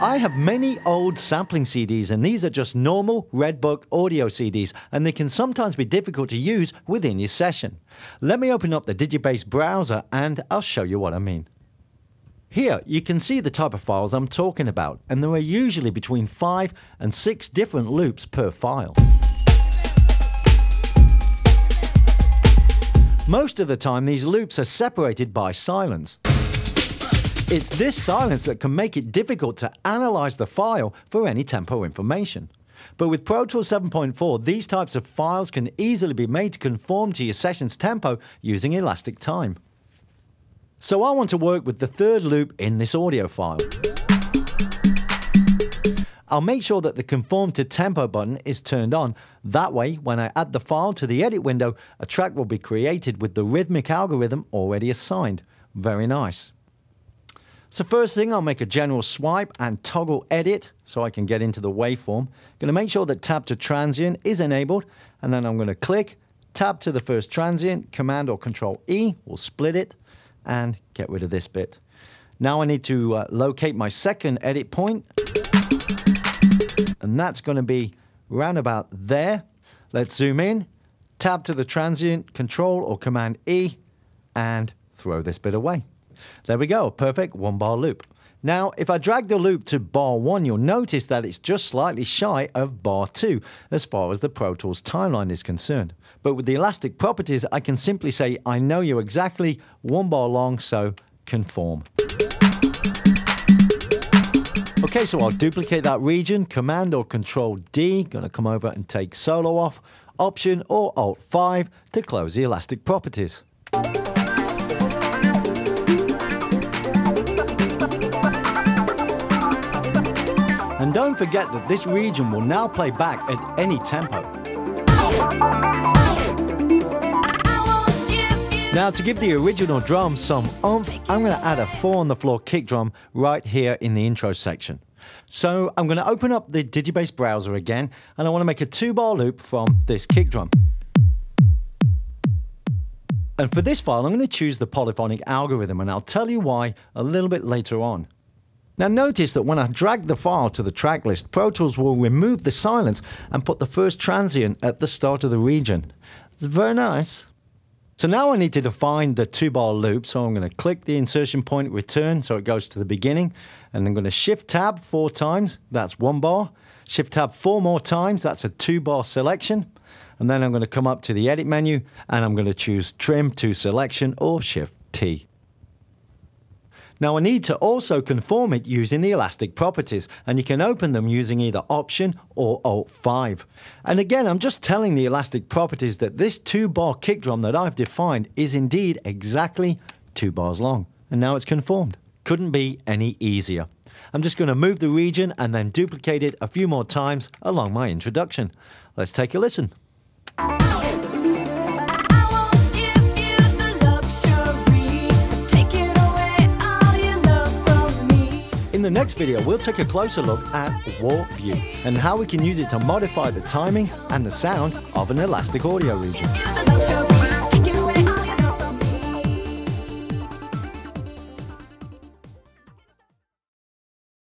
I have many old sampling CDs, and these are just normal Redbook audio CDs, and they can sometimes be difficult to use within your session. Let me open up the Digibase browser and I'll show you what I mean. Here you can see the type of files I'm talking about, and there are usually between 5 and 6 different loops per file. Most of the time these loops are separated by silence. It's this silence that can make it difficult to analyze the file for any tempo information. But with Pro Tools 7.4, these types of files can easily be made to conform to your session's tempo using elastic time. So I want to work with the third loop in this audio file. I'll make sure that the conform to tempo button is turned on. That way, when I add the file to the edit window, a track will be created with the rhythmic algorithm already assigned. Very nice. So first thing, I'll make a general swipe and toggle edit so I can get into the waveform. Going to make sure that tab to transient is enabled, and then I'm going to click, tab to the first transient, Command or Control E will split it and get rid of this bit. Now I need to locate my second edit point, and that's going to be round about there. Let's zoom in, tab to the transient, Control or Command E, and throw this bit away. There we go, a perfect 1-bar loop. Now, if I drag the loop to bar 1, you'll notice that it's just slightly shy of bar 2 as far as the Pro Tools timeline is concerned. But with the elastic properties, I can simply say, I know you're exactly 1 bar long, so conform. Okay, so I'll duplicate that region, Command or Control D, gonna come over and take solo off, Option or Alt 5 to close the elastic properties. And don't forget that this region will now play back at any tempo. Now to give the original drum some oomph, I'm going to add a 4-on-the-floor kick drum right here in the intro section. So I'm going to open up the Digibase browser again, and I want to make a 2-bar loop from this kick drum. And for this file I'm going to choose the polyphonic algorithm, and I'll tell you why a little bit later on. Now notice that when I drag the file to the track list, Pro Tools will remove the silence and put the first transient at the start of the region. It's very nice. So now I need to define the 2-bar loop, so I'm going to click the insertion point, return, so it goes to the beginning, and I'm going to shift tab 4 times, that's 1 bar, shift tab 4 more times, that's a 2-bar selection, and then I'm going to come up to the edit menu and I'm going to choose trim to selection or shift T. Now I need to also conform it using the elastic properties, and you can open them using either Option or Alt 5. And again, I'm just telling the elastic properties that this 2-bar kick drum that I've defined is indeed exactly 2 bars long. And now it's conformed. Couldn't be any easier. I'm just going to move the region and then duplicate it a few more times along my introduction. Let's take a listen. In the next video, we'll take a closer look at Warp View and how we can use it to modify the timing and the sound of an elastic audio region.